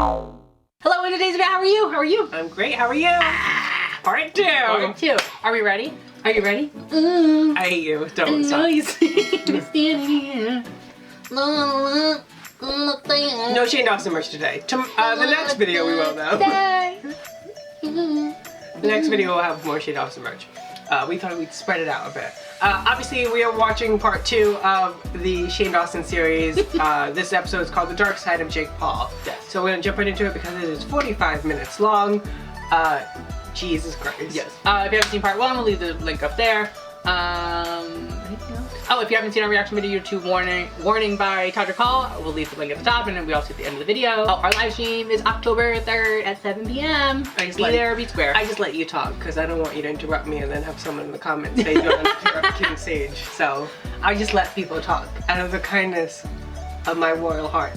Hello, in today's video, how are you? How are you? I'm great, how are you? Part 2. Part 2. Are we ready? Are you ready? I hate you, don't stop. No Shane Dawson merch today. The next video we will though. The next video will have more Shane Dawson merch. We thought we'd spread it out a bit. Obviously, we are watching part 2 of the Shane Dawson series. This episode is called The Dark Side of Jake Paul. Yes. So we're gonna jump right into it because it is 45 minutes long. Jesus Christ. Yes. If you haven't seen part 1, we'll leave the link up there. Anything else? Oh, if you haven't seen our reaction video to Warning by Todrick Hall, we'll leave the link at the top, and then we also at the end of the video. Oh, our live stream is October 3rd at 7 p.m. Be there or be square. I just let you talk because I don't want you to interrupt me and then have someone in the comments say don't interrupt King Sage. So I just let people talk out of the kindness of my royal heart.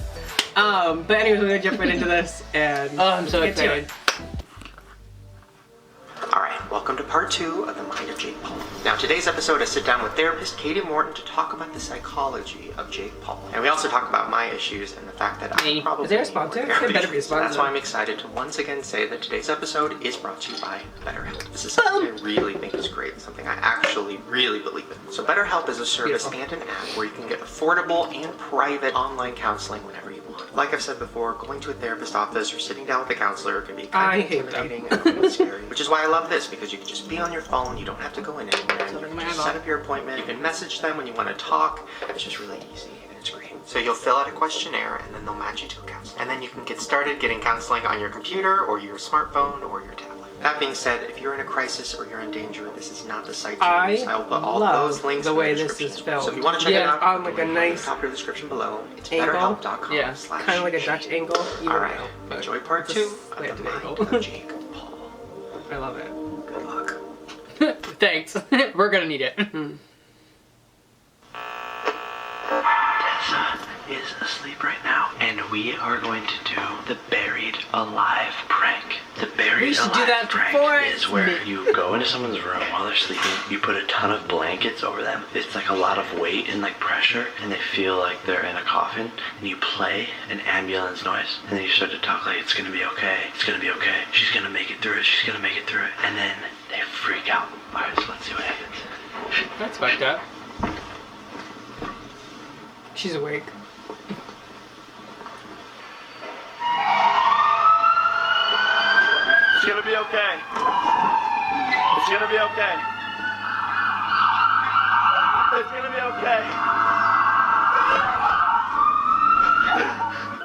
But anyways, we're gonna jump right into this and I'm so get excited. to it. Alright, welcome to part 2 of The Mind of Jake Paul. Now today's episode I sit down with therapist Katie Morton to talk about the psychology of Jake Paul. And we also talk about my issues and the fact that I probably Is there a sponsor? need There better be a So sponsor. that's why I'm excited to once again say that today's episode is brought to you by BetterHelp. This is something I really think is great and something I actually really believe in. So BetterHelp is a service and an app where you can get affordable and private online counseling whenever you want. Like I've said before, going to a therapist office or sitting down with a counselor can be kind of intimidating and kind of scary. Which is why I love this, because you can just be on your phone, you don't have to go in anywhere, you can just set up your appointment, you can message them when you want to talk. It's just really easy and it's great. So you'll fill out a questionnaire and then they'll match you to a counselor. And then you can get started getting counseling on your computer or your smartphone or your tablet. That being said, if you're in a crisis or you're in danger, this is not the site to use. I'll put all those links the in way the this description is as well. filmed. So if you want to check it out, on like a nice top of the description below. It's angle. betterhelp.com. Yeah, kind of like a Dutch angle. Alright, enjoy part 2 of The Mind of Jake Paul. I love it. Good luck. Thanks. We're gonna need it. Tessa is asleep right now, and we are going to do the buried alive prank. The buried We should do alive that prank before is where you go into someone's room while they're sleeping, you put a ton of blankets over them. It's like a lot of weight and like pressure, and they feel like they're in a coffin, and you play an ambulance noise, and then you start to talk like, it's gonna be okay, it's gonna be okay, she's gonna make it through it, she's gonna make it through it, and then they freak out. Alright, so let's see what happens. That's fucked up. She's awake. It's gonna be okay. It's gonna be okay. It's gonna be okay.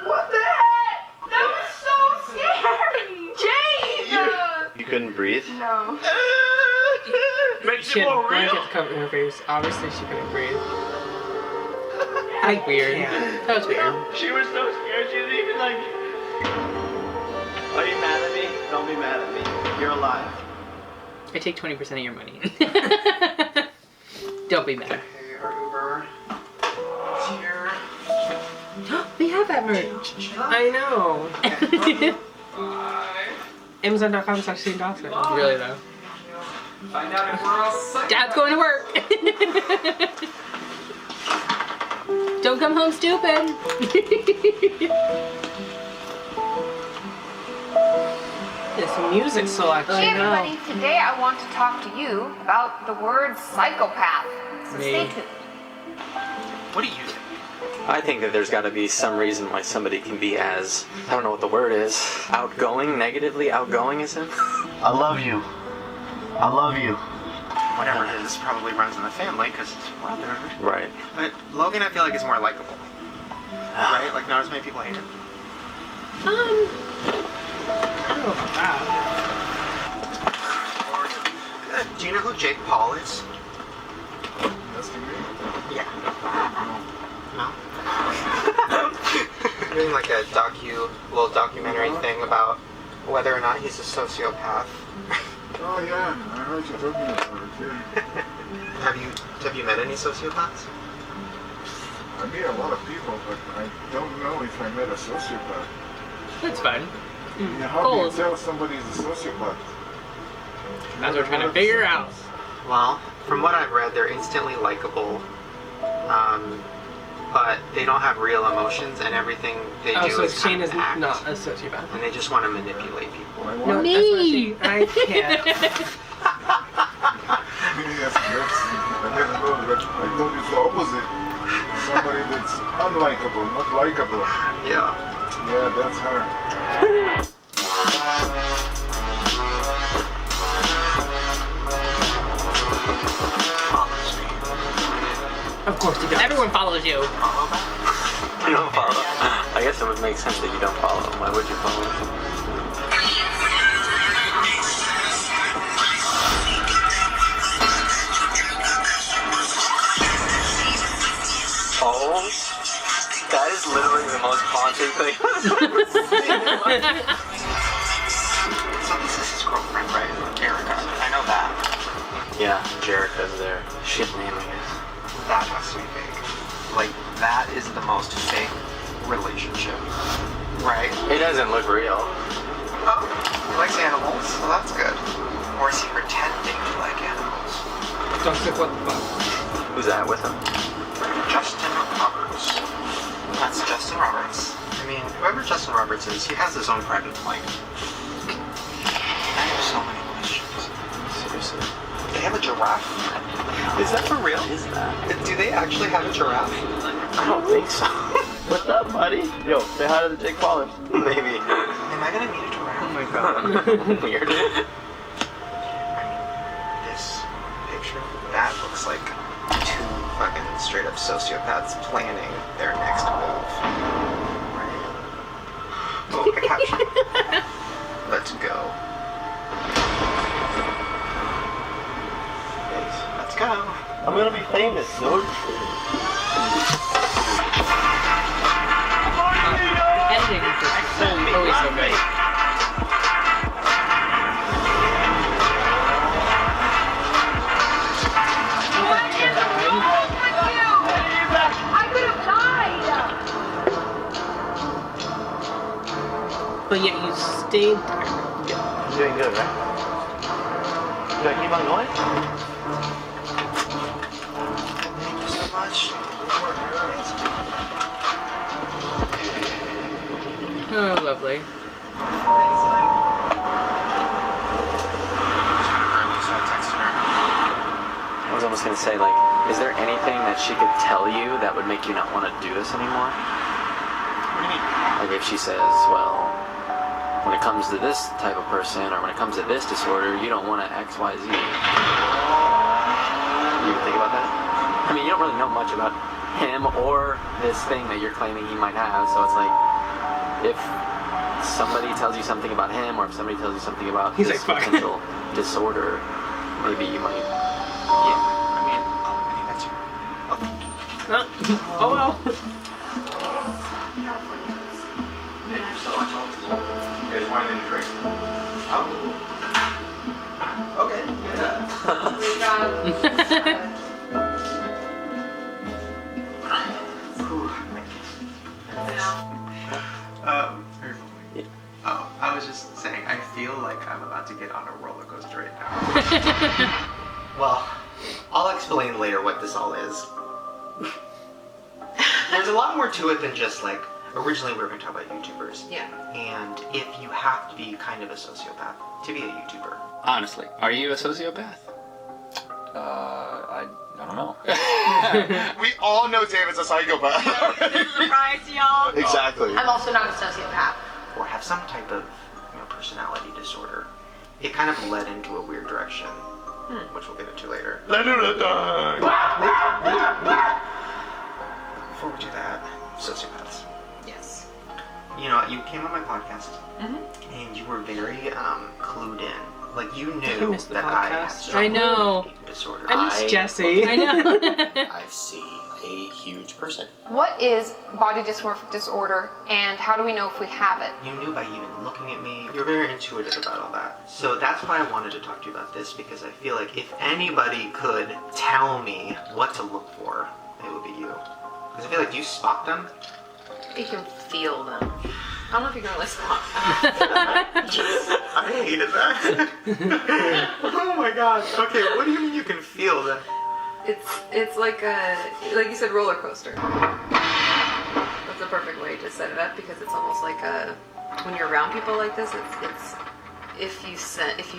What the heck? That was so scary! Jake! You couldn't breathe? No. Makes She it had a more blanket real. to cover her face. Obviously, she couldn't breathe. Weird. can't. That was weird. She was so scared. She was even like, are you mad at me? Don't be mad at me. You're alive. I take 20% of your money. Don't be mad. Hey, our Uber. It's here. We have that merch. I know. Amazon.com/Shane Dawson. Really though. Find out if we're all psych. Dad's going to work. Don't come home stupid. This music selection. Hey I know. everybody, today I want to talk to you about the word psychopath. So Me. stay tuned. What do you think? I think that there's got to be some reason why somebody can be as, I don't know what the word is, outgoing, negatively outgoing as him. I love you. I love you. Whatever it is probably runs in the family because it's brother. Right. But Logan I feel like is more likable. Right? Like not as many people hate him. I don't know about that. Do you know who Jake Paul is? Yeah. No? Doing like a little documentary thing about whether or not he's a sociopath. Oh yeah, I heard you talking about it too. Have you met any sociopaths? I meet a lot of people, but I don't know if I met a sociopath. That's fine. Yeah, how do you Cold. tell somebody's a sociopath? That's what we're trying to figure out. Well, from what I've read, they're instantly likable. but they don't have real emotions, and everything they Oh, do so is Shane kind is of an act. not a sociopath. And they just want to manipulate people. I No, want Me! I can't. yes, yes. I never know that. I thought it's the opposite. Somebody that's unlikable, not likable. Yeah. Yeah, that's her. Of course he does. Everyone follows you. You don't follow. I guess it would make sense that you don't follow him. Why would you follow him? Oh, that is literally the most haunting thing I've ever seen. So this is his girlfriend, right? Erica. I know that. Yeah, Jerica's there. Shit name, I guess. That has to be fake. Like, that is the most fake relationship, right? It doesn't look real. Oh, he likes animals, so that's good. Or is he pretending to like animals? Joseph, what the fuck? Who's that with him? Justin Roberts. That's Justin Roberts. I mean, whoever Justin Roberts is, he has his own private plane. I have so many questions. Seriously. They have a giraffe? Is that for real? Is that? Do they actually have a giraffe? I don't think so. What's up, buddy? Yo, say hi to the Jig followers. Maybe. Am I gonna meet a giraffe? Oh my god. Weird. I mean, this picture, that looks like two fucking straight up sociopaths planning their next move. Right. Oh, a caption. Let's go. Let's go. I'm gonna be famous, dude. Editing is just always so good. I could have died! But yet you stayed there. I'm doing good, right? Do I keep on going? Thank you so much. Oh, lovely. I was almost gonna say, like, is there anything that she could tell you that would make you not want to do this anymore? What do you mean? Like if she says, well, when it comes to this type of person, or when it comes to this disorder, you don't want to X, Y, Z. You think about that? I mean, you don't really know much about him or this thing that you're claiming he might have, so it's like, if somebody tells you something about him, or if somebody tells you something about He's this like, fuck. potential disorder, maybe you might. Yeah, I mean, that's Oh well. There's wine in the drink. Oh. Okay. Oh, I was just saying, I feel like I'm about to get on a roller coaster right now. Well, I'll explain later what this all is. There's a lot more to it than just like, originally we were going to talk about YouTubers. Yeah. And if you have to be kind of a sociopath to be a YouTuber. Honestly, are you a sociopath? I don't know. We all know David's a psychopath. Surprise, y'all. Exactly. I'm also not a sociopath. Or have some type of personality disorder. It kind of led into a weird direction, which we'll get into later. Before we do that, sociopaths. Yes. You know, you came on my podcast, and you were very clued in. Like, you knew missed the that I had podcast. struggled I know. with eating disorder. I miss Jesse. I know. I see a huge person. What is body dysmorphic disorder, and how do we know if we have it? You knew by even looking at me. You're very intuitive about all that. So that's why I wanted to talk to you about this, because I feel like if anybody could tell me what to look for, it would be you. Because I feel like you spot them. You can feel them. I don't know if you can really spot them. I hated that. Oh my god. Okay, what do you mean you can feel them? It's like you said, roller coaster. the perfect way to set it up because it's almost like when you're around people like this, it's if you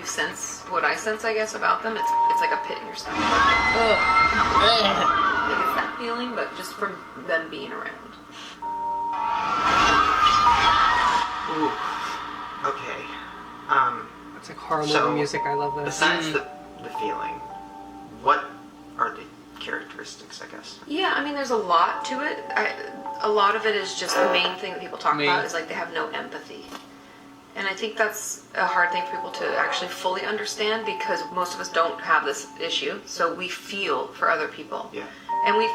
sense what I sense, I guess, about them, it's like a pit in your stomach. Like it's that feeling, but just from them being around. Ooh. Okay. It's like horror So, movie music. I love this. Besides the feeling, what are the characteristics, I guess? Yeah, I mean, there's a lot to it. A lot of it is just the main thing that people talk about is like they have no empathy. And I think that's a hard thing for people to actually fully understand because most of us don't have this issue. So we feel for other people. Yeah. And we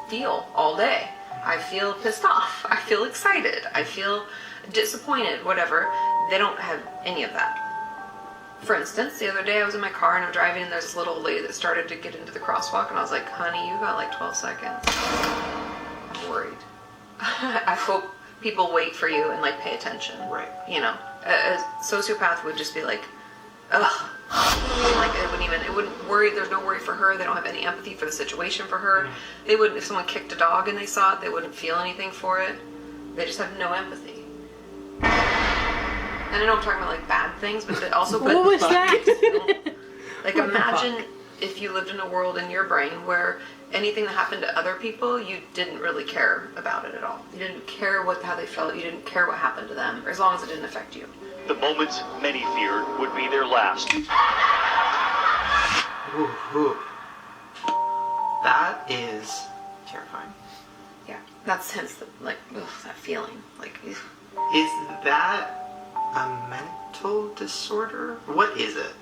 feel all day. I feel pissed off. I feel excited. I feel disappointed, whatever. They don't have any of that. For instance, the other day I was in my car and I'm driving and there's this little old lady that started to get into the crosswalk and I was like, honey, you got like 12 seconds. I'm worried. I hope people wait for you and like pay attention. Right. You know, a sociopath would just be like, ugh. Like it wouldn't worry. There's no worry for her. They don't have any empathy for the situation for her. They wouldn't, if someone kicked a dog and they saw it, they wouldn't feel anything for it. They just have no empathy. And I know I'm talking about like bad things, but also good. What was that? Like imagine if you lived in a world in your brain where anything that happened to other people, you didn't really care about it at all. You didn't care how they felt. You didn't care what happened to them, as long as it didn't affect you. The moment many feared would be their last. Ooh. That is terrifying. Yeah, that's hence the that feeling. Like, ugh. Is that a mental disorder? What is it?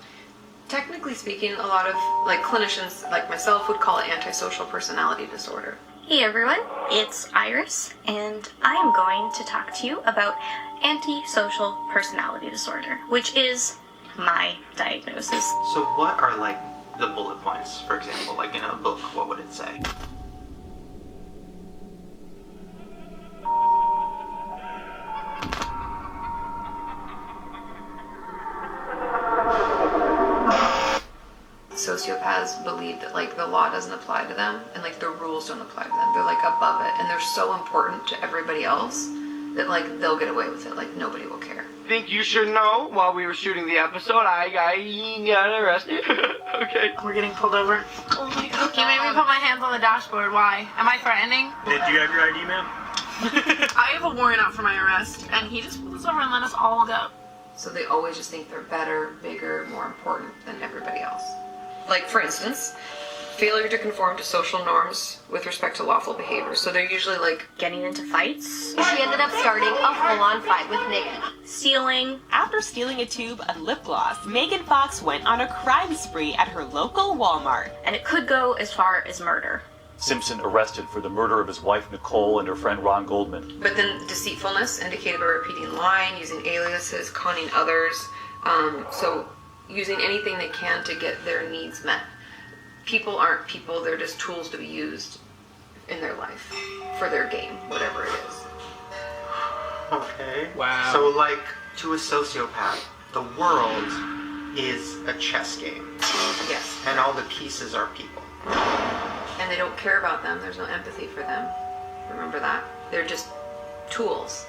Technically speaking, a lot of like clinicians like myself would call it antisocial personality disorder. Hey everyone, it's Iris, and I am going to talk to you about antisocial personality disorder, which is my diagnosis. So what are like the bullet points, for example, like in a book, what would it say? Sociopaths believe that like the law doesn't apply to them and like the rules don't apply to them. They're like above it and they're so important to everybody else that like they'll get away with it. Like nobody will care. Think you should know, while we were shooting the episode, I got arrested. Okay. We're getting pulled over. Oh my god. He made me put my hands on the dashboard. Why? Am I threatening? Did you have your ID, ma'am? I have a warrant out for my arrest, and he just pulled us over and let us all go. So they always just think they're better, bigger, more important than everybody else. Like, for instance, failure to conform to social norms with respect to lawful behavior. So they're usually like Getting into fights, She ended up starting a full-on fight with Megan. stealing. After stealing a tube of lip gloss, Megan Fox went on a crime spree at her local Walmart. And it could go as far as murder. Simpson arrested for the murder of his wife Nicole and her friend Ron Goldman. But then deceitfulness indicated by repeating lying, using aliases, conning others. So using anything they can to get their needs met. People aren't people, they're just tools to be used in their life for their game, whatever it is. Okay. Wow. So like, to a sociopath, the world is a chess game. Yes. And all the pieces are people. And they don't care about them, there's no empathy for them. Remember that? They're just tools.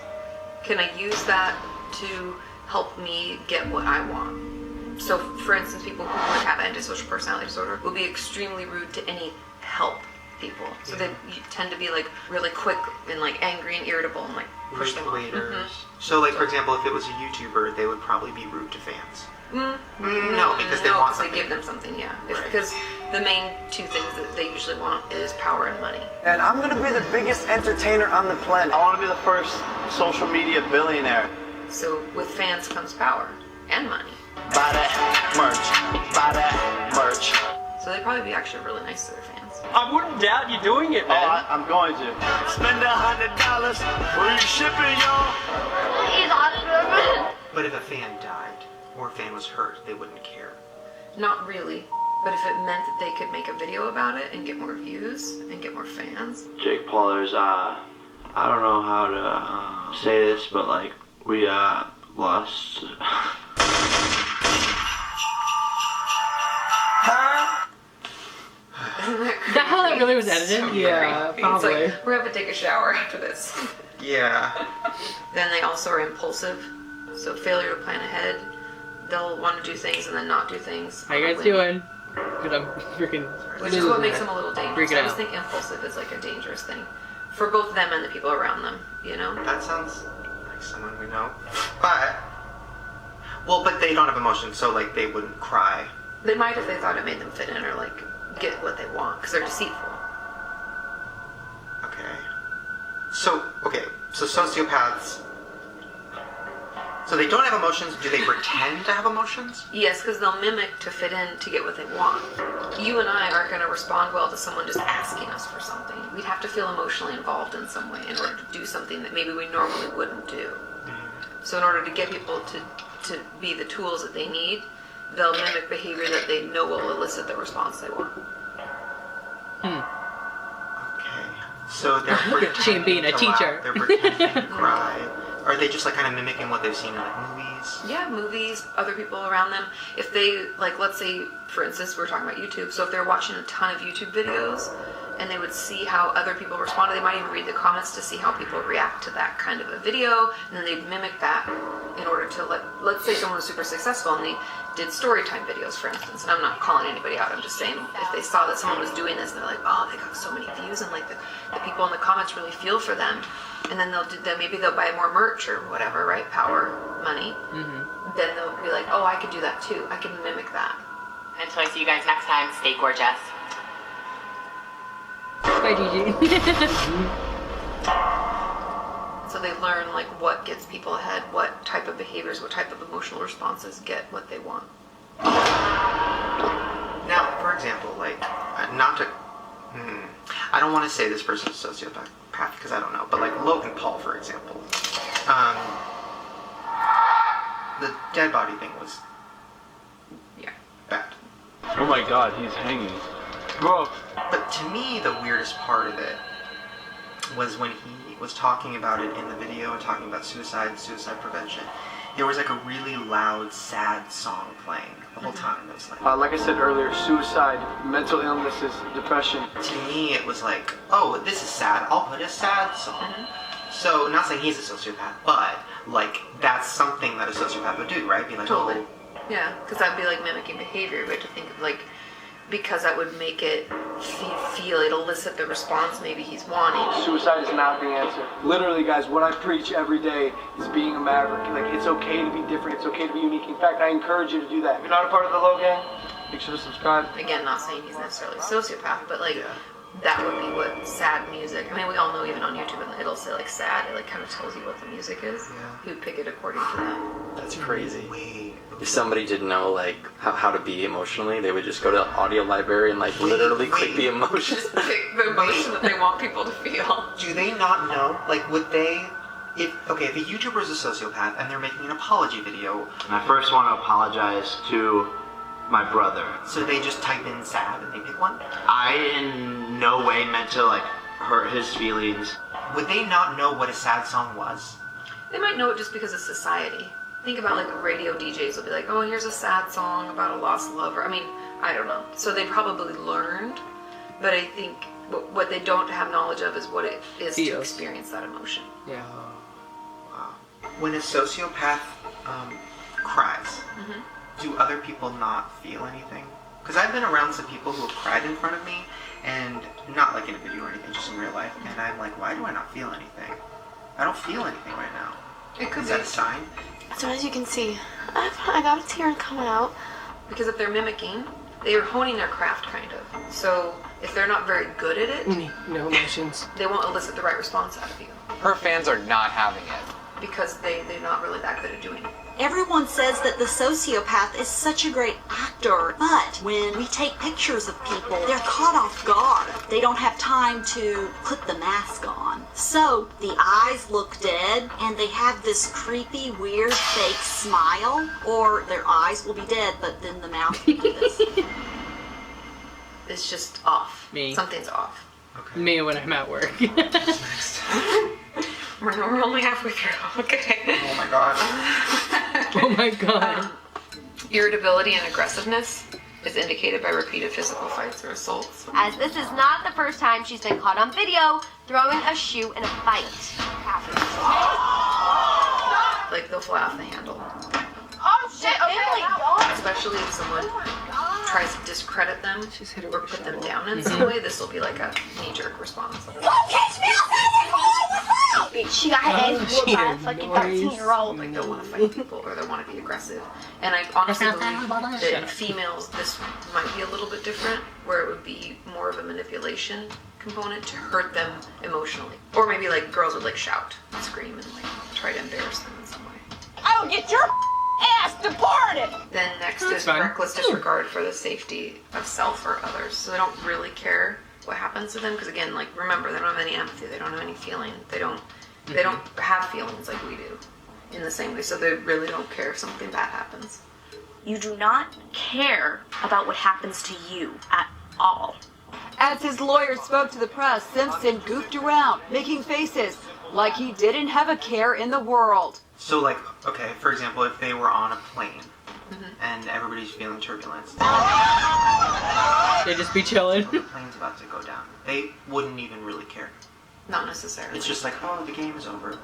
Can I use that to help me get what I want? So, for instance, people who would have antisocial personality disorder will be extremely rude to any help people. So they tend to be like really quick and like angry and irritable and like push them off. Waiters. So like, for example, if it was a YouTuber, they would probably be rude to fans. No, because they want they something. give them something, yeah. Right. Because the main two things that they usually want is power and money. And I'm gonna be the biggest entertainer on the planet. I wanna be the first social media billionaire. So with fans comes power and money. Buy that merch. Buy that merch. So they'd probably be actually really nice to their fans. I wouldn't doubt you doing it, man. Oh, I'm going to. Spend $100 for you shipping, y'all. He's awesome. But if a fan died, or a fan was hurt, they wouldn't care. Not really. But if it meant that they could make a video about it and get more views and get more fans. Jake Paul, there's, I don't know how to say this, but like, we lost. that how that really was edited? So Yeah, creepy. probably. It's like, we're gonna have to take a shower after this. Yeah. Then they also are impulsive, so failure to plan ahead. They'll want to do things and then not do things. How you guys doing? Because I'm freaking. Which is what makes them a little dangerous. Freaking I just out. think impulsive is like a dangerous thing for both them and the people around them. You know. That sounds like someone we know. But they don't have emotions, so like they wouldn't cry. They might if they thought it made them fit in or like get what they want because they're deceitful. Okay. So sociopaths. So they don't have emotions. Do they pretend to have emotions? Yes, because they'll mimic to fit in to get what they want. You and I aren't going to respond well to someone just asking us for something. We'd have to feel emotionally involved in some way in order to do something that maybe we normally wouldn't do. So in order to get people to be the tools that they need, they'll mimic behavior that they know will elicit the response they want. Okay. So they're Look at Shane being a pretending to teacher. laugh, they're pretending to cry. Are they just like kind of mimicking what they've seen in like movies? Yeah, movies, other people around them. If they, like, let's say, for instance, we're talking about YouTube. So if they're watching a ton of YouTube videos and they would see how other people responded, they might even read the comments to see how people react to that kind of a video, and then they'd mimic that in order to, let's say someone was super successful and they did story time videos, for instance, and I'm not calling anybody out, I'm just saying if they saw that someone was doing this and they're like, oh, they got so many views, and like the people in the comments really feel for them, and then maybe they'll buy more merch or whatever, right? Power, money. Then they'll be like, oh, I could do that too. I can mimic that. Until I see you guys next time, stay gorgeous. Bye, Gigi. So they learn like what gets people ahead, what type of behaviors, what type of emotional responses get what they want. Now, for example, like, not to, I don't want to say this person's a sociopath because I don't know, but like Logan Paul, for example, the dead body thing was, bad. Oh my god, he's hanging. Bro. But to me, the weirdest part of it was when he was talking about it in the video and talking about suicide and suicide prevention. There was like a really loud, sad song playing the whole time. It was Like I said earlier, suicide, mental illnesses, depression. To me, it was like, oh, this is sad. I'll put a sad song. So, not saying he's a sociopath, but like that's something that a sociopath would do, right? Be like, Totally. Yeah, because that'd be like mimicking behavior. We have to think of like, because that would make it feel, it elicit the response maybe he's wanting. Suicide is not the answer. Literally, guys, what I preach every day is being a maverick. Like, it's okay to be different. It's okay to be unique. In fact, I encourage you to do that. If you're not a part of the Low Gang, make sure to subscribe. Again, not saying he's necessarily a sociopath, but like, that would be what sad music, I mean, we all know even on YouTube, it'll say like sad, it like kind of tells you what the music is. You pick it according to that. That's crazy. If somebody didn't know like how to be emotionally, they would just go to the audio library and like literally click the emotion. Just pick the emotion that they want people to feel. Do they not know? Like, would they? If a YouTuber is a sociopath and they're making an apology video, I first want to apologize to my brother. So they just type in sad and they pick one? I in no way meant to like hurt his feelings. Would they not know what a sad song was? They might know it just because of society. Think about like radio DJs will be like, oh, here's a sad song about a lost lover. I mean, I don't know. So they probably learned, but I think what they don't have knowledge of is what it is to experience that emotion. Yeah. Wow. When a sociopath cries, do other people not feel anything? Because I've been around some people who have cried in front of me, and not like in a video or anything, just in real life, and I'm like, why do I not feel anything? I don't feel anything right now. It could Is be. that a sign? So as you can see, I got a tear coming out. Because if they're mimicking, they are honing their craft, kind of. So if they're not very good at it, no emotions, they won't elicit the right response out of you. Her fans are not having it. Because they're not really that good at doing it. Everyone says that the sociopath is such a great actor, but when we take pictures of people, they're caught off guard. They don't have time to put the mask on. So the eyes look dead, and they have this creepy, weird, fake smile, or their eyes will be dead, but then the mouth will do this. It's just off. Me. Something's off. Me when I'm at work. We're only halfway through. Okay. Oh my god. Oh my god. Irritability and aggressiveness. is indicated by repeated physical fights or assaults. As this is not the first time she's been caught on video throwing a shoe in a fight. Like they'll fly off the handle. Oh shit, okay. Especially if someone tries to discredit them or put them down in some way, this will be like a knee-jerk response. She got her ass whooped by a fucking 13-year-old. Like they'll want to fight people or they'll want to be aggressive. And I honestly believe that in females this might be a little bit different, where it would be more of a manipulation component to hurt them emotionally. Or maybe like girls would like shout and scream and like try to embarrass them in some way. I'll get your ass deported! Then next is reckless disregard for the safety of self or others. So they don't really care what happens to them, because again, like remember, they don't have any empathy, they don't have any feeling, they don't have feelings like we do in the same way, so they really don't care if something bad happens. You do not care about what happens to you at all. As his lawyer spoke to the press, Simpson goofed around, making faces like he didn't have a care in the world. So like, okay, for example, if they were on a plane and everybody's feeling turbulence, they just be chilling. The plane's about to go down. They wouldn't even really care. Not necessarily. It's just like, oh, the game is over.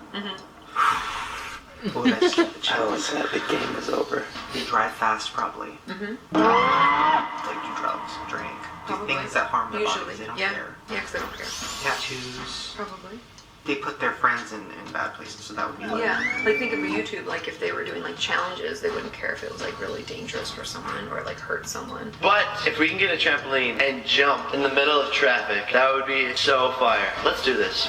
Oh, that's the game is over. They drive fast, probably. Like do drugs, drink, do things that harm their bodies. They don't care. Yeah, because they don't care. Tattoos. Probably. They put their friends in bad places, so that would be like... Yeah, like think of YouTube, like if they were doing like challenges, they wouldn't care if it was like really dangerous for someone or like hurt someone. But if we can get a trampoline and jump in the middle of traffic, that would be so fire. Let's do this.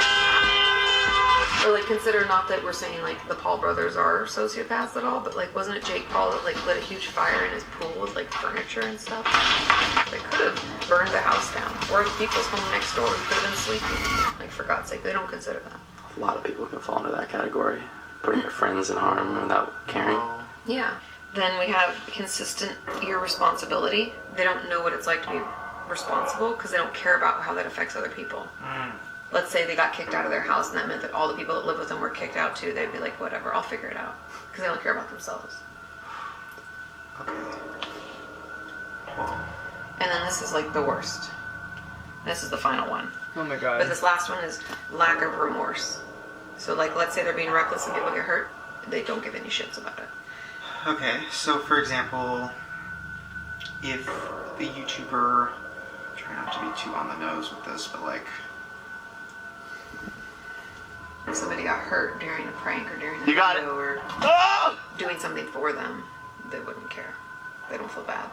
Or like consider, not that we're saying like the Paul brothers are sociopaths at all, but like wasn't it Jake Paul that like lit a huge fire in his pool with like furniture and stuff? They could have burned the house down. Or the people's home next door who could have been sleeping. Like for God's sake, they don't consider that. A lot of people can fall into that category, putting their friends in harm without caring. Yeah. Then we have consistent irresponsibility. They don't know what it's like to be responsible because they don't care about how that affects other people. Let's say they got kicked out of their house and that meant that all the people that live with them were kicked out too. They'd be like, whatever, I'll figure it out. Because they don't care about themselves. And then this is like the worst. This is the final one. Oh my god. But this last one is lack of remorse. So like, let's say they're being reckless and people get hurt. They don't give any shits about it. Okay, so for example, if the YouTuber, try not to be too on the nose with this, but like, if somebody got hurt during a prank or during a video or doing something for them, they wouldn't care. They don't feel bad.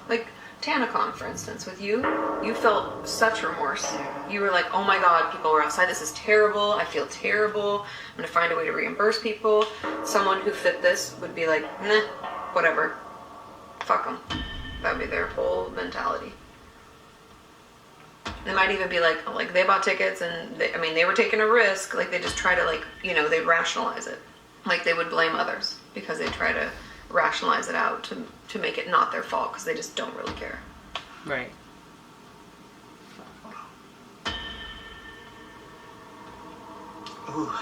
Like TanaCon, for instance, with you felt such remorse. You were like, oh my god, people were outside, this is terrible, I feel terrible, I'm gonna find a way to reimburse people. Someone who fit this would be like, nah, whatever, fuck them. That would be their whole mentality. They might even be like, oh, like they bought tickets and they were taking a risk. Like they just try to like, they'd rationalize it. Like they would blame others because they try to rationalize it out to make it not their fault because they just don't really care. Right. Ooh,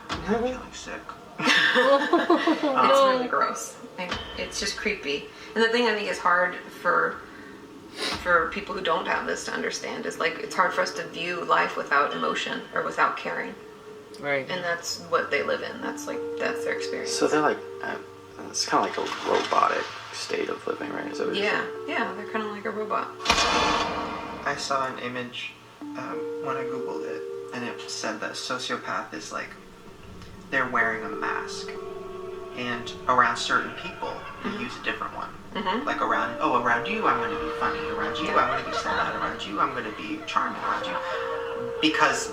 I'm feeling sick. It's really gross. It's just creepy. And the thing I think is hard for people who don't have this to understand is like it's hard for us to view life without emotion or without caring. Right. And that's what they live in. That's their experience. So they're like, it's kind of like a robotic state of living, right? Is that what you're saying? Yeah, they're kind of like a robot. I saw an image when I googled it, and it said that sociopath is like they're wearing a mask, and around certain people they use a different one. Like around you I'm going to be funny, around you I'm going to be sad, around you I'm going to be charming, around you.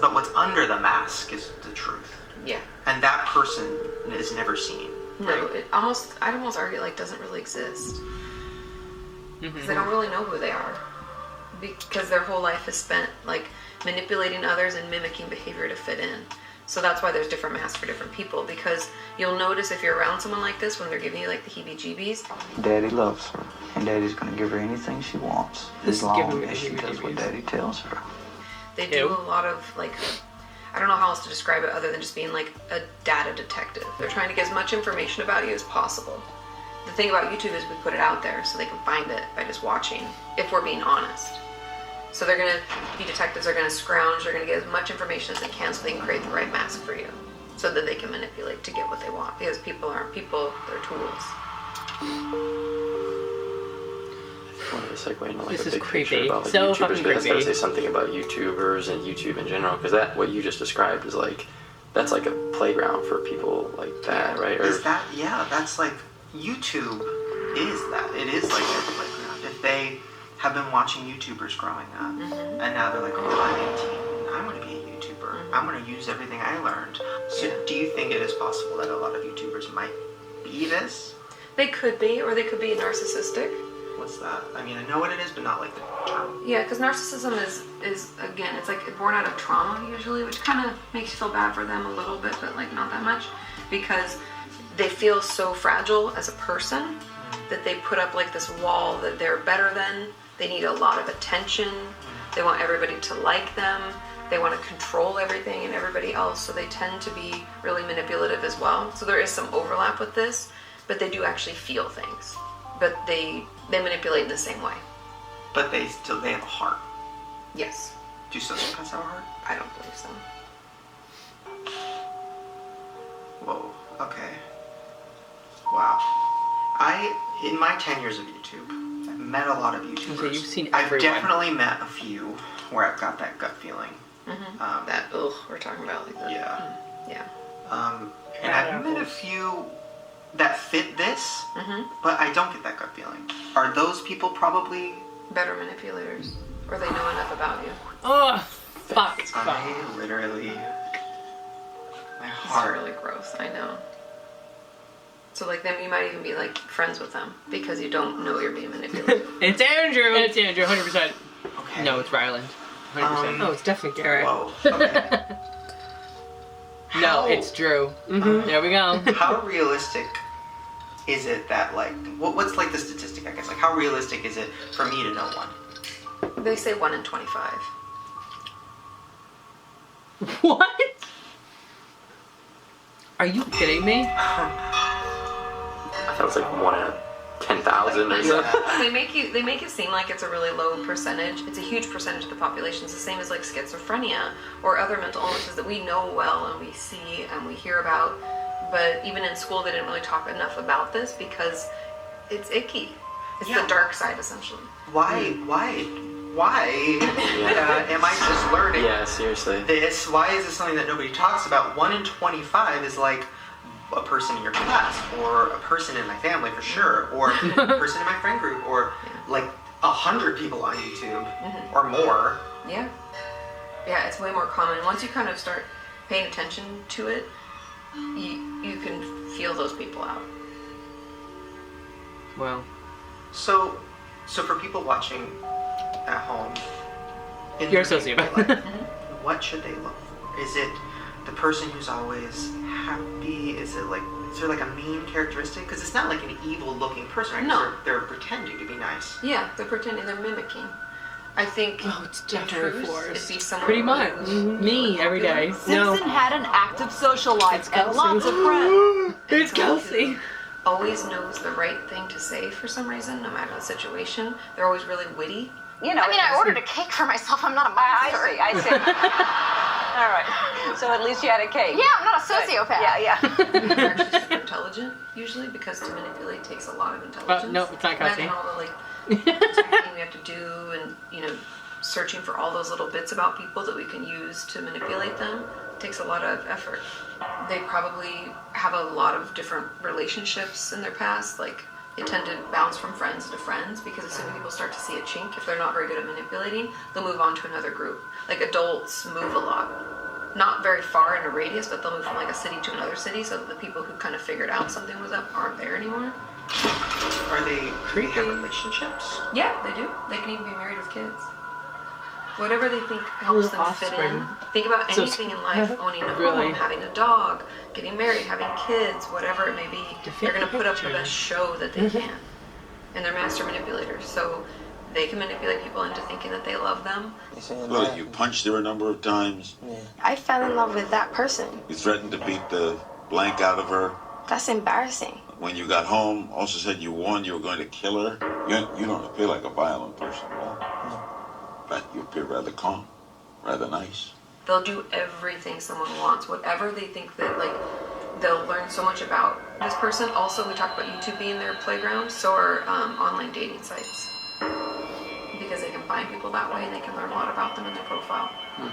But what's under the mask is the truth. Yeah. And that person is never seen. No, I'd almost argue like doesn't really exist. Because they don't really know who they are. Because their whole life is spent like manipulating others and mimicking behavior to fit in. So that's why there's different masks for different people, because you'll notice if you're around someone like this when they're giving you like the heebie-jeebies. Daddy loves her, and Daddy's gonna give her anything she wants, as long as she does what Daddy tells her. They do a lot of like, I don't know how else to describe it other than just being like a data detective. They're trying to get as much information about you as possible. The thing about YouTube is we put it out there so they can find it by just watching, if we're being honest. So they're gonna be detectives, they're gonna scrounge, they're gonna get as much information as they can so they can create the right mask for you. So that they can manipulate to get what they want. Because people aren't people, they're tools. I wanted to segue into like This a is big creepy. picture about like So YouTubers, fucking but I was gonna creepy. say something about YouTubers and YouTube in general, because that what you just described is like that's like a playground for people like that, right? Or Is that, yeah, that's like, YouTube is that. It is like their playground. If they have been watching YouTubers growing up, and now they're like, oh, I'm 18, I'm going to be a YouTuber. I'm going to use everything I learned. So do you think it is possible that a lot of YouTubers might be this? They could be, or they could be narcissistic. What's that? I mean, I know what it is, but not like the term. Yeah, because narcissism is again, it's like born out of trauma usually, which kind of makes you feel bad for them a little bit, but like not that much, because they feel so fragile as a person that they put up like this wall that they're better than. They need a lot of attention. They want everybody to like them. They want to control everything and everybody else, so they tend to be really manipulative as well. So there is some overlap with this, but they do actually feel things. But they manipulate in the same way. But they have a heart. Yes. Do sociopaths have a heart? I don't believe so. Whoa, okay. Wow. In my 10 years of YouTube, I've met a lot of YouTubers. Okay, you've seen I've everyone. definitely met a few where I've got that gut feeling. That, we're talking about like that. Yeah. Yeah. And I've met a few that fit this, but I don't get that gut feeling. Are those people probably better manipulators? Or they know enough about you? Oh, fuck. I literally... My It's heart. really gross, I know. So like then you might even be like friends with them because you don't know you're being manipulated. It's Andrew! It's Andrew, 100%. Okay. No, it's Ryland. 100%. Oh, it's definitely Garrett. Whoa. Okay. No, it's Drew. There we go. How realistic is it that, like, what's like the statistic, I guess? Like, how realistic is it for me to know one? They say 1 in 25. What? Are you kidding me? I thought it was like 1 in 10,000 or something. They make it seem like it's a really low percentage. It's a huge percentage of the population. It's the same as like schizophrenia or other mental illnesses that we know well and we see and we hear about. But even in school, they didn't really talk enough about this because it's icky. It's the dark side, essentially. Why am I just learning Yeah, seriously. this? Why is this something that nobody talks about? 1 in 25 is like a person in your class, or a person in my family for sure, or a person in my friend group, or like 100 people on YouTube, or more. Yeah. Yeah, it's way more common. Once you kind of start paying attention to it, you can feel those people out. Well. So for people watching at home, You're a sociopath. what should they look for? Is it the person who's always happy? Is there like a main characteristic? Because it's not like an evil-looking person, right? No. They're pretending to be nice. Yeah, they're pretending, they're mimicking. I think it's definitely it'd be someone Pretty much. Me, every day. Simpson had an active social life and lots of friends. It's Kelsey. Always knows the right thing to say for some reason, no matter the situation. They're always really witty. You know, I mean, I ordered a cake for myself. I'm not a monster. I see. All right. So at least you had a cake. Yeah, I'm not a sociopath. Yeah. They're actually super intelligent, usually, because to manipulate takes a lot of intelligence. No, it's not Kelsey. Imagine all the typing we have to do and, searching for all those little bits about people that we can use to manipulate them takes a lot of effort. They probably have a lot of different relationships in their past, like they tend to bounce from friends to friends because as soon as people start to see a chink, if they're not very good at manipulating, they'll move on to another group. Like adults move a lot. Not very far in a radius, but they'll move from like a city to another city so that the people who kind of figured out something was up aren't there anymore. Do they have relationships? Yeah, they do. They can even be married with kids. Whatever they think helps them fit in. Think about anything in life, owning a home, having a dog, getting married, having kids, whatever it may be. They're going to put up the best show that they can. And they're master manipulators, so they can manipulate people into thinking that they love them. Well, you punched her a number of times. I fell in love with that person. You threatened to beat the blank out of her. That's embarrassing. When you got home, also said you warned you were going to kill her. You don't appear like a violent person at all. In fact, you appear rather calm, rather nice. They'll do everything someone wants, whatever they think that, like, they'll learn so much about this person. Also, we talked about YouTube being their playground, so are online dating sites. Because they can find people that way and they can learn a lot about them in their profile. And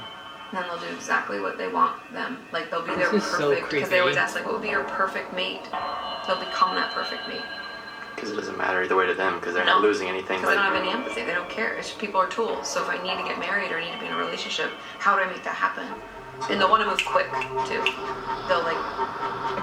then they'll do exactly what they want them. Like, they'll be their perfect, because they always ask, like, what would be your perfect mate? They'll become that perfect mate. Because it doesn't matter either way to them, because they're not losing anything. Because they don't have any empathy. They don't care. It's just people are tools. So if I need to get married or need to be in a relationship, how do I make that happen? And they'll want to move quick, too. They'll, like,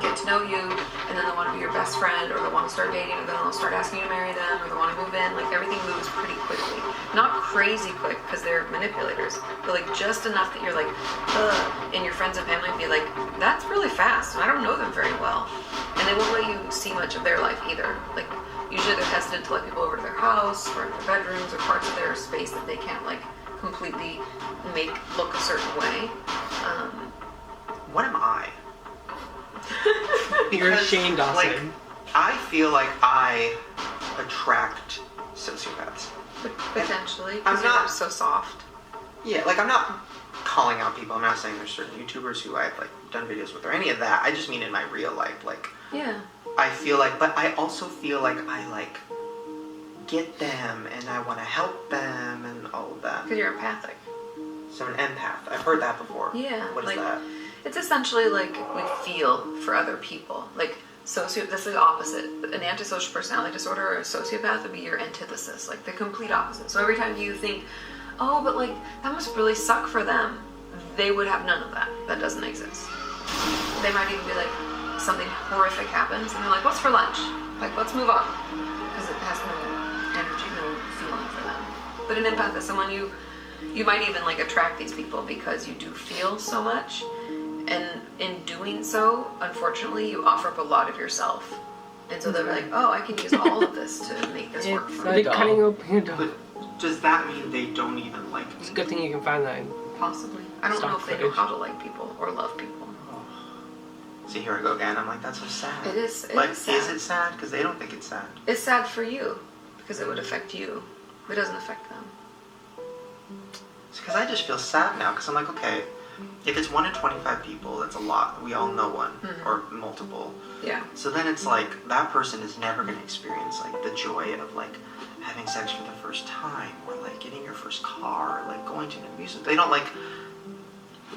get to know you, and then they'll want to be your best friend, or they'll want to start dating, or then they'll start asking you to marry them, or they want to move in. Like, everything moves pretty quickly. Not crazy quick, because they're manipulators, but, like, just enough that you're like, ugh, and your friends and family be like, that's really fast, and I don't know them very well. And they won't let you see much of their life either. Like, usually they're hesitant to let people over to their house, or their bedrooms, or parts of their space that they can't, like, completely make look a certain way. What am I? You're Shane Dawson. Like, I feel like I attract sociopaths. Potentially, I'm because not you're so soft. Yeah, like, I'm not calling out people. I'm not saying there's certain YouTubers who I've, like, done videos with or any of that. I just mean in my real life. Like, Yeah. I feel like, but I also feel like I, like, get them and I want to help them and all of that. Because you're empathic. So an empath. I've heard that before. Yeah. What is like, that? It's essentially like we feel for other people. Like, this is the opposite. An antisocial personality disorder or a sociopath would be your antithesis, like the complete opposite. So every time you think, oh, but like, that must really suck for them, they would have none of that. That doesn't exist. They might even be like, something horrific happens, and they're like, what's for lunch? Like, let's move on. Because it has no energy, no feeling for them. But an empath is someone you might even like attract these people because you do feel so much. And in doing so, unfortunately, you offer up a lot of yourself. And so they're like, oh, I can use all of this to make this work for me. They're cutting open your dog. But does that mean they don't even like me? It's a good thing you can find that in Possibly. I don't know if they know how to like people or love people. See, here I go again. I'm like, that's so sad. It is. Like, Is sad. is it sad? Because they don't think it's sad. It's sad for you because it would affect you. It doesn't affect them. Because I just feel sad now. Because I'm like, okay, if it's 1 in 25 people, that's a lot. We all know one or multiple. Yeah. So then it's like that person is never going to experience like the joy of like having sex for the first time, or like getting your first car, or like going to an amusement. They don't like.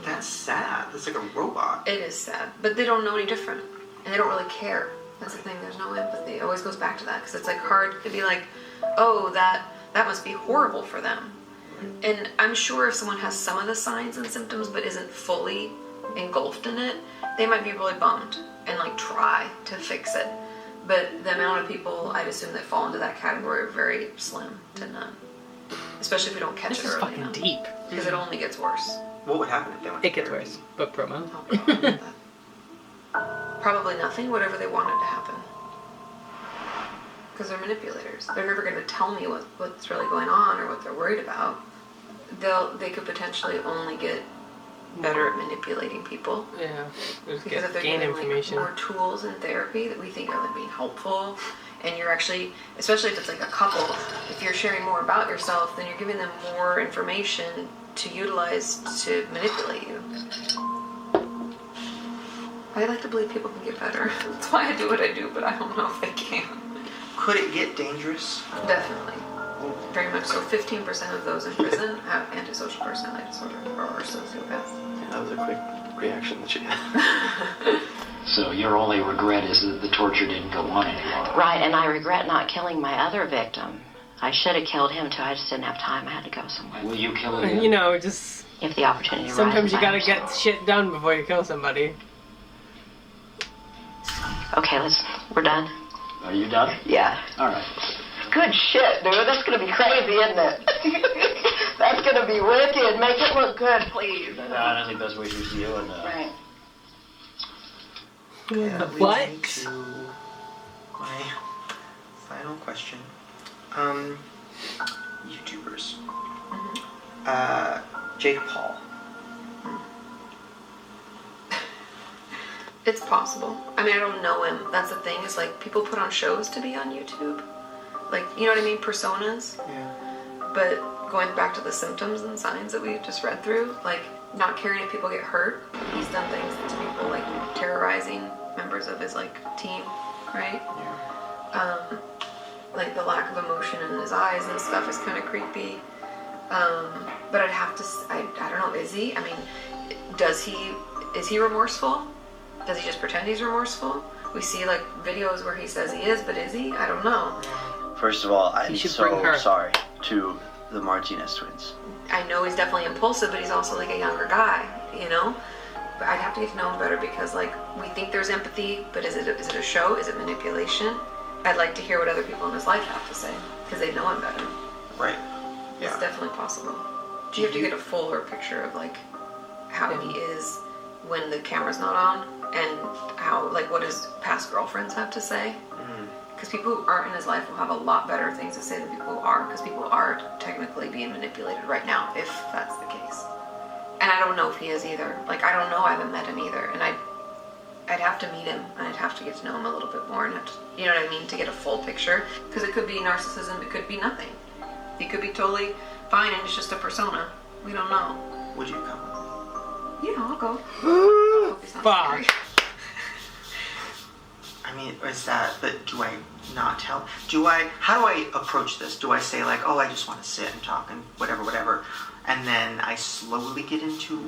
That's sad. That's like a robot. It is sad, but they don't know any different, and they don't really care. That's the thing. There's no empathy. It always goes back to that because it's like hard to be like, oh, that must be horrible for them. And I'm sure if someone has some of the signs and symptoms but isn't fully engulfed in it, they might be really bummed and like try to fix it. But the amount of people I'd assume that fall into that category are very slim to none. Especially if we don't catch This it is early fucking enough. deep. Because it only gets worse. What would happen if they went? It gets worse. Book promo. Probably nothing, whatever they wanted to happen. Because they're manipulators. They're never going to tell me what's really going on or what they're worried about. They could potentially only get better at manipulating people. Yeah, Because if they're gain getting information. like, more tools in therapy that we think are like being helpful, and you're actually, especially if it's like a couple, if you're sharing more about yourself, then you're giving them more information to utilize to manipulate you. I like to believe people can get better. That's why I do what I do, but I don't know if they can. Could it get dangerous? Definitely. Very much so. 15% of those in prison have antisocial personality disorder or are sociopaths. Yeah, that was a quick reaction that she had. So your only regret is that the torture didn't go on anymore. Right, and I regret not killing my other victim. I should have killed him too. I just didn't have time. I had to go somewhere. Will you kill him? You know, just If the opportunity sometimes arises, you I gotta understand. get shit done before you kill somebody. Okay, we're done. Are you done? Yeah. All right. Good shit, dude. That's gonna be crazy, isn't it? That's gonna be wicked. Make it look good, please. No, I don't think best wishes to you and Right. Yeah, that What? leads me to my final question. YouTubers. Jake Paul. It's possible. I mean, I don't know him. That's the thing, is like people put on shows to be on YouTube. Like, you know what I mean? Personas. Yeah. But going back to the symptoms and signs that we just read through, like not caring if people get hurt. He's done things to people, like terrorizing members of his like team, right? Yeah. Like the lack of emotion in his eyes and stuff is kind of creepy. But I'd have to, I don't know, is he? I mean, is he remorseful? Does he just pretend he's remorseful? We see like videos where he says he is, but is he? I don't know. First of all, I'm so sorry to the Martinez twins. I know he's definitely impulsive, but he's also like a younger guy, you know? But I'd have to get to know him better because like we think there's empathy, but is it a show? Is it manipulation? I'd like to hear what other people in his life have to say because they know him better. Right. Yeah. It's definitely possible. Do you have to get a fuller picture of like how he is when the camera's not on and how like what his past girlfriends have to say? Because people who aren't in his life will have a lot better things to say than people who are, because people are technically being manipulated right now, if that's the case. And I don't know if he is either. Like, I don't know, I haven't met him either. And I'd have to meet him, and I'd have to get to know him a little bit more, and have to, you know what I mean, to get a full picture. Because it could be narcissism, it could be nothing. He could be totally fine, and it's just a persona. We don't know. Would you come? Yeah, I'll go. Fuck. I mean, is that, but do I not tell? How do I approach this? Do I say like, oh, I just want to sit and talk and whatever, and then I slowly get into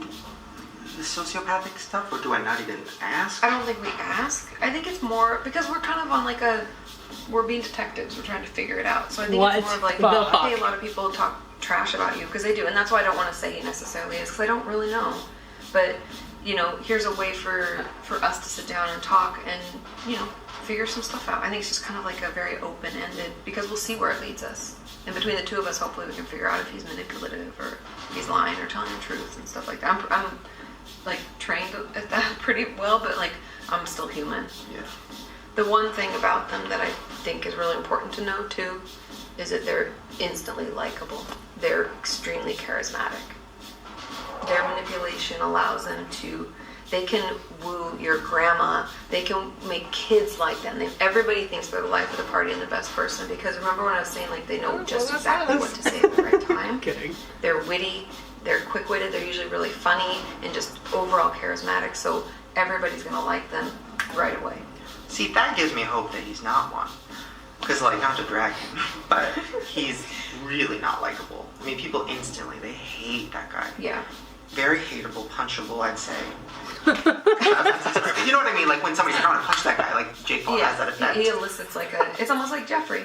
the sociopathic stuff, or do I not even ask? I don't think we ask. I think it's more, because we're kind of on like we're being detectives, we're trying to figure it out. So I think it's more of like, hey, a lot of people talk trash about you, because they do, and that's why I don't want to say he necessarily is, because I don't really know. But you know, here's a way for us to sit down and talk and, you know, figure some stuff out. I think it's just kind of like a very open-ended, because we'll see where it leads us. And between the two of us, hopefully we can figure out if he's manipulative or if he's lying or telling the truth and stuff like that. I'm like trained at that pretty well, but like I'm still human. Yeah. The one thing about them that I think is really important to know too is that they're instantly likable. They're extremely charismatic. Their manipulation allows them to, they can woo your grandma, they can make kids like them. Everybody thinks they're the life of the party and the best person, because remember when I was saying like they know just exactly what to say at the right time? Kidding. They're witty, they're quick-witted, they're usually really funny and just overall charismatic, so everybody's gonna like them right away. See, that gives me hope that he's not one. Because, like, not to drag him, but he's really not likable. I mean, people instantly, they hate that guy. Yeah. Very hateable, punchable, I'd say. You know what I mean? Like when somebody's trying to punch that guy, like Jake Paul has that effect. He elicits like it's almost like Jeffrey.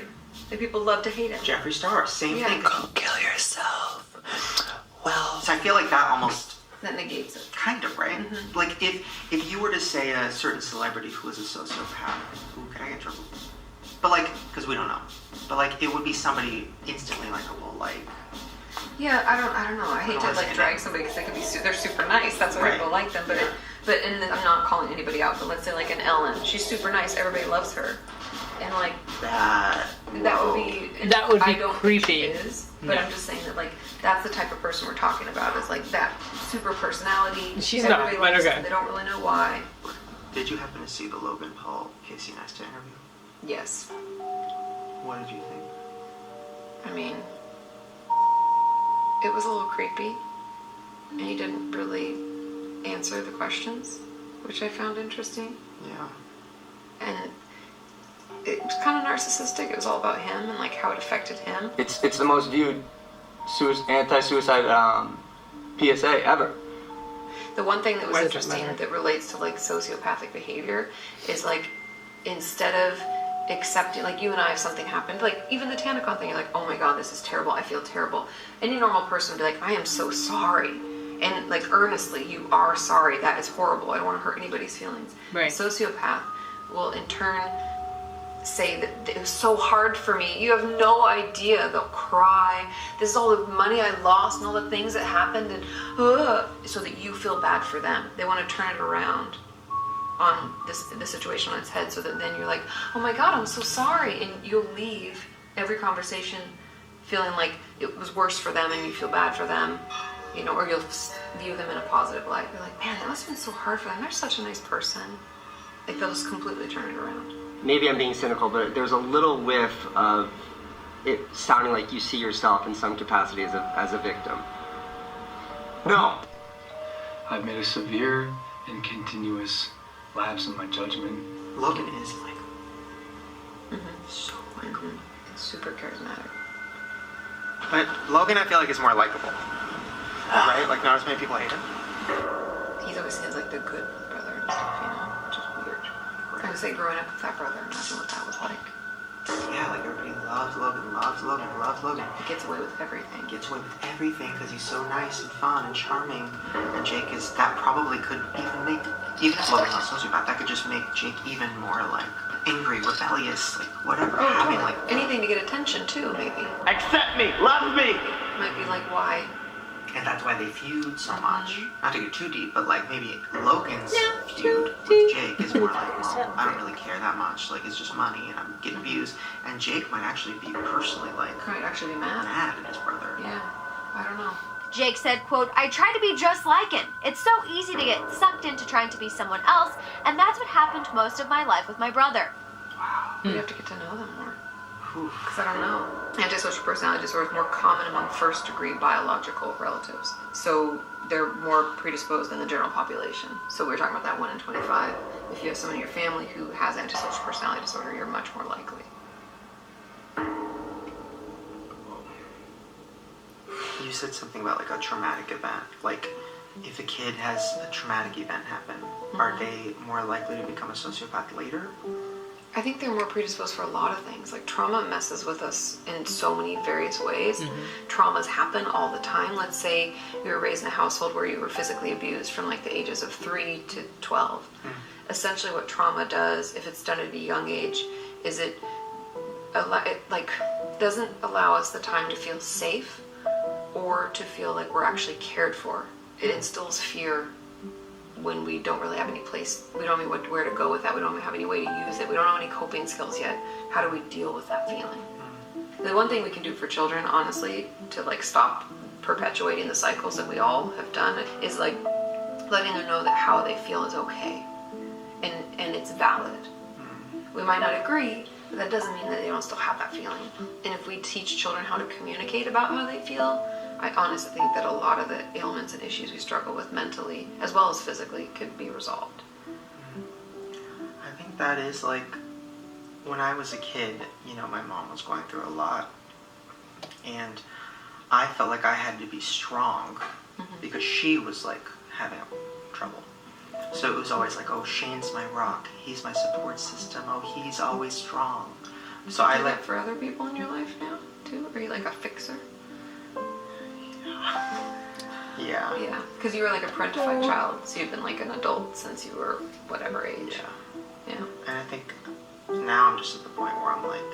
Like people love to hate him. Jeffree Star, same thing. Go kill yourself. Well, so I feel like that almost... That negates it. Kind of, right? Mm-hmm. Like if you were to say a certain celebrity who was a sociopath, ooh, could I get in trouble? But like, because we don't know. But like, it would be somebody instantly likable, like... Yeah, I don't know. I hate to like drag somebody because they could be they're super nice. That's why people like them. But and I'm not calling anybody out. But let's say like an Ellen, she's super nice. Everybody loves her, and like that would be creepy. Think she is, but I'm just saying that like that's the type of person we're talking about. Is like that super personality. She's not. But okay. They don't really know why. Did you happen to see the Logan Paul Casey Neistat interview? Yes. What did you think? I mean, it was a little creepy, and he didn't really answer the questions, which I found interesting. Yeah. And it was kind of narcissistic. It was all about him and like how it affected him. It's the most viewed anti-suicide PSA ever. The one thing that was interesting that relates to like sociopathic behavior is like instead of accepting, like you and I, if something happened, like even the Tanacon thing, you're like, oh my god, this is terrible, I feel terrible. Any normal person would be like, I am so sorry. And like earnestly, you are sorry, that is horrible, I don't want to hurt anybody's feelings. Right. A sociopath will in turn say that it was so hard for me, you have no idea, they'll cry, this is all the money I lost and all the things that happened, and so that you feel bad for them. They want to turn it around on this situation on its head, so that then you're like, oh my god, I'm so sorry, and you'll leave every conversation feeling like it was worse for them and you feel bad for them, you know, or you'll view them in a positive light. You're like, man, that must have been so hard for them, they're such a nice person. Like they'll just completely turn it around. Maybe I'm being cynical, but there's a little whiff of it sounding like you see yourself in some capacity as a victim. No. I've made a severe and continuous lapse in my judgment. Logan is like so likable. Super charismatic. But Logan, I feel like, is more likable. Right? Like, not as many people hate him. He's always seems like the good brother and stuff, you know, which is weird. I would say growing up with that brother, imagine what that was like. Yeah, like everybody loves Logan, loves Logan, loves Logan. He gets away with everything. Gets away with everything because he's so nice and fun and charming. And Jake is, that probably could even make, even if Logan's not a sociopath, that could just make Jake even more like angry, rebellious, like whatever. Having like anything to get attention too, maybe. Accept me, love me. Might be like why. And that's why they feud so much. Not to get too deep, but like maybe Logan's feud with Jake is more like, well, I don't really care that much. Like it's just money and I'm getting views. And Jake might actually be personally like might actually be mad at his brother. Yeah, I don't know. Jake said, quote, I try to be just like him. It's so easy to get sucked into trying to be someone else, and that's what happened most of my life with my brother. Wow. We have to get to know them more. Because I don't know. Antisocial personality disorder is more common among first-degree biological relatives. So they're more predisposed than the general population. So we were talking about that 1 in 25. If you have someone in your family who has antisocial personality disorder, you're much more likely. You said something about like a traumatic event. Like if a kid has a traumatic event happen, are they more likely to become a sociopath later? I think they're more predisposed for a lot of things. Like trauma messes with us in so many various ways. Traumas happen all the time. Let's say you were raised in a household where you were physically abused from like the ages of 3 to 12. Essentially what trauma does, if it's done at a young age, is it like doesn't allow us the time to feel safe or to feel like we're actually cared for. It instills fear when we don't really have any place, we don't know where to go with that, we don't have any way to use it, we don't have any coping skills yet. How do we deal with that feeling? The one thing we can do for children, honestly, to like stop perpetuating the cycles that we all have done is like letting them know that how they feel is okay and it's valid. We might not agree, but that doesn't mean that they don't still have that feeling. And if we teach children how to communicate about how they feel, I honestly think that a lot of the ailments and issues we struggle with mentally, as well as physically, could be resolved. I think that is like, when I was a kid, you know, my mom was going through a lot. And I felt like I had to be strong because she was like having trouble. So it was always like, oh, Shane's my rock. He's my support system. Oh, he's always strong. So I like for other people in your life now, too? Are you like a fixer? Yeah. Yeah, because you were like a parentified child, so you've been like an adult since you were whatever age. Yeah. And I think now I'm just at the point where I'm like,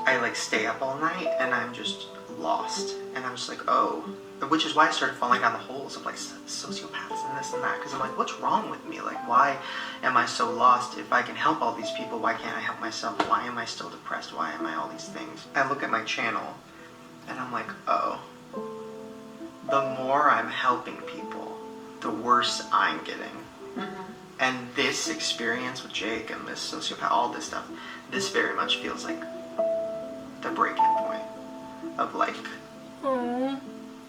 I like stay up all night and I'm just lost. And I'm just like, oh, which is why I started falling down the holes of like sociopaths and this and that. Because I'm like, what's wrong with me? Like, why am I so lost? If I can help all these people, why can't I help myself? Why am I still depressed? Why am I all these things? I look at my channel and I'm like, oh, the more I'm helping people, the worse I'm getting. And this experience with Jake and this sociopath, all this stuff, this very much feels like the breaking point of like,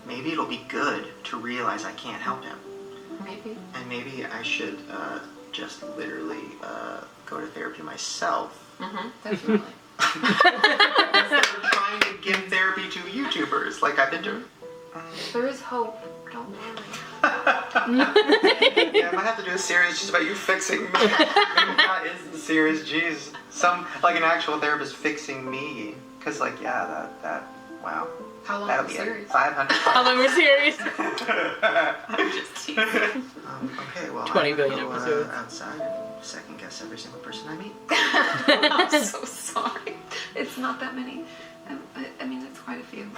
maybe it'll be good to realize I can't help him. Maybe. And maybe I should just literally go to therapy myself. Definitely. Instead of trying to give therapy to YouTubers like I've been doing. There is hope. Don't worry. Yeah, I might have to do a series just about you fixing me. Maybe that is the series, jeez. Like an actual therapist fixing me. Because like, yeah, that, wow. How long That'll is be the series? 500. How long was series? I'm just teasing. Okay, well, 20 billion I go, episodes. outside and second guess every single person I meet. I'm so sorry. It's not that many. I mean, it's quite a few.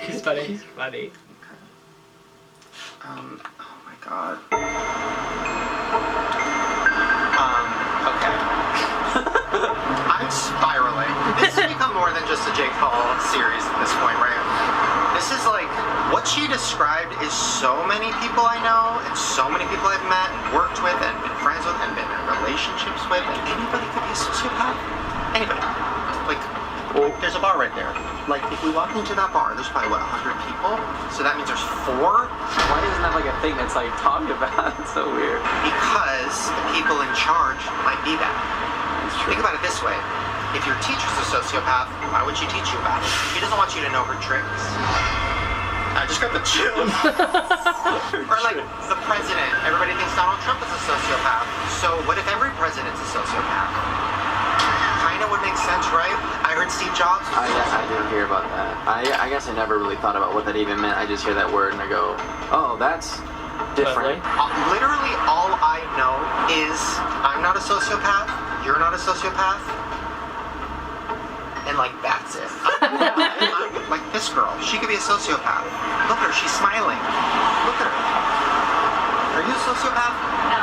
She's funny. She's funny. Oh my god. Okay. I'm spiraling. This has become more than just a Jake Paul series at this point, right? This is like What she described is so many people I know, and so many people I've met and worked with and been friends with and been in relationships with. And anybody could be a sociopath. Anybody. Like, there's a bar right there. Like, if we walk into that bar, there's probably, what, 100 people? So that means there's 4? Why isn't that like a thing that's like talked about? It's so weird. Because the people in charge might be that. Think about it this way. If your teacher's a sociopath, why would she teach you about it? She doesn't want you to know her tricks. I just got the chills. Or like the president. Everybody thinks Donald Trump is a sociopath. So what if every president's a sociopath? Kinda would make sense, right? I heard Steve Jobs. I did hear about that. I guess I never really thought about what that even meant. I just hear that word and I go, oh, that's different. Literally all I know is I'm not a sociopath, you're not a sociopath, and like that's it. I'm like this girl, she could be a sociopath. Look at her, she's smiling. Look at her. Are you a sociopath? No.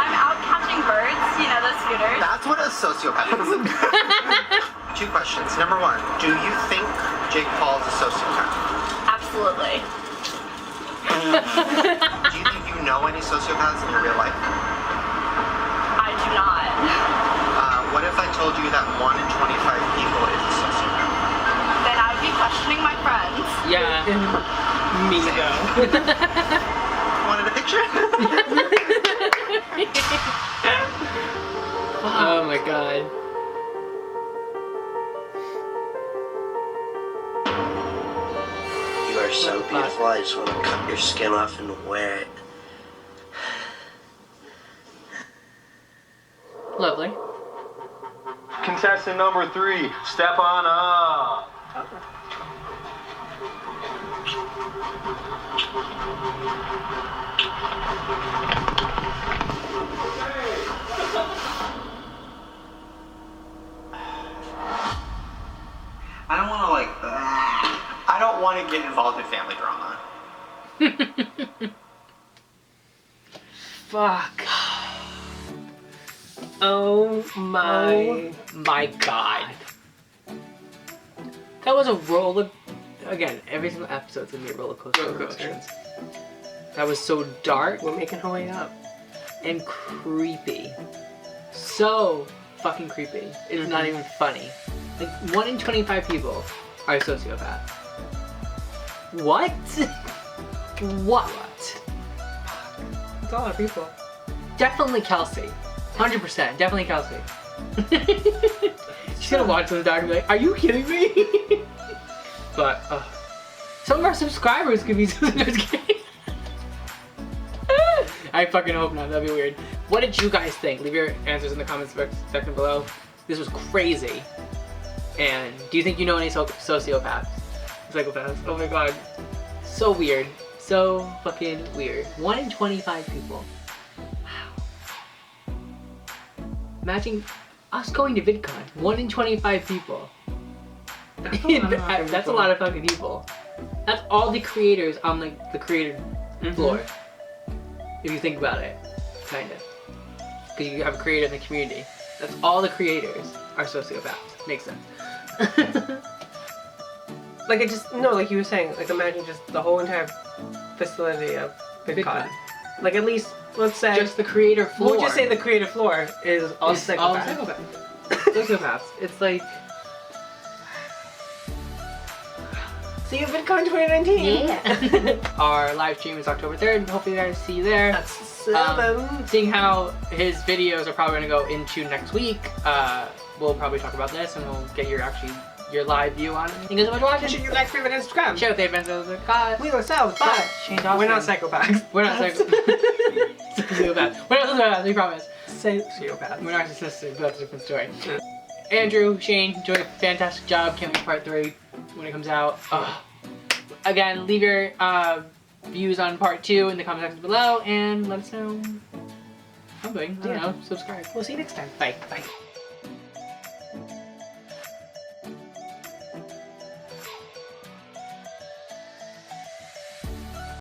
I'm out catching birds, you know, those scooters. That's what a sociopath is. 2 questions. Number 1, do you think Jake Paul is a sociopath? Absolutely. Do you think you know any sociopaths in your real life? I do not. What if I told you that 1 in 25 people is a sociopath? Then I would be questioning my friends. Yeah. Me though. Wanted a picture? Oh my god. You are so beautiful, I just want to cut your skin off and wear it. Lovely. Contestant number 3, step on up. I don't want to like. I don't want to get involved in family drama. Fuck. Oh my god. That was a roller. Again, every single episode's gonna be a roller coaster of emotions. That was so dark. We're making our way up. And creepy. So fucking creepy. It's not even funny. Like 1 in 25 people are a sociopath. What? What? It's a lot of people. Definitely Kelsey. 100%. Definitely Kelsey. She's gonna watch this dark and be like, are you kidding me? But, some of our subscribers could be sociopaths. I fucking hope not. That'd be weird. What did you guys think? Leave your answers in the comments section below. This was crazy. And do you think you know any sociopaths? Psychopaths. Oh my god. So weird. So fucking weird. 1 in 25 people. Wow. Imagine us going to VidCon. 1 in 25 people. That's a lot of fucking people. That's all the creators on like the creator floor. If you think about it. Kinda. Because you have a creator in the community. That's all the creators are sociopaths. Makes sense. Like like you were saying, like imagine just the whole entire facility of VidCon. Like at least, let's say... Just the creator floor. We'll just say the creator floor is all psychopaths. Sociopaths. It's like... See you at VidCon 2019! Yeah! Our live stream is October 3rd. Hopefully you guys see you there. That's 7. Seeing how his videos are probably going to go into next week, we'll probably talk about this and we'll get your live view on it. Thank you so much for watching. Share your like, favorite, and subscribe. Share with your friends. We ourselves, but we're not psychopaths. We're not psychopaths. Sociopaths. We're not sociopaths, we promise. Sociopaths. We're narcissists, but that's a different story. Andrew, Shane, enjoyed a fantastic job. Can't wait for part 3 when it comes out. Again, leave your views on part 2 in the comment section below and let us know something. I don't know. Subscribe. We'll see you next time. Bye. Bye.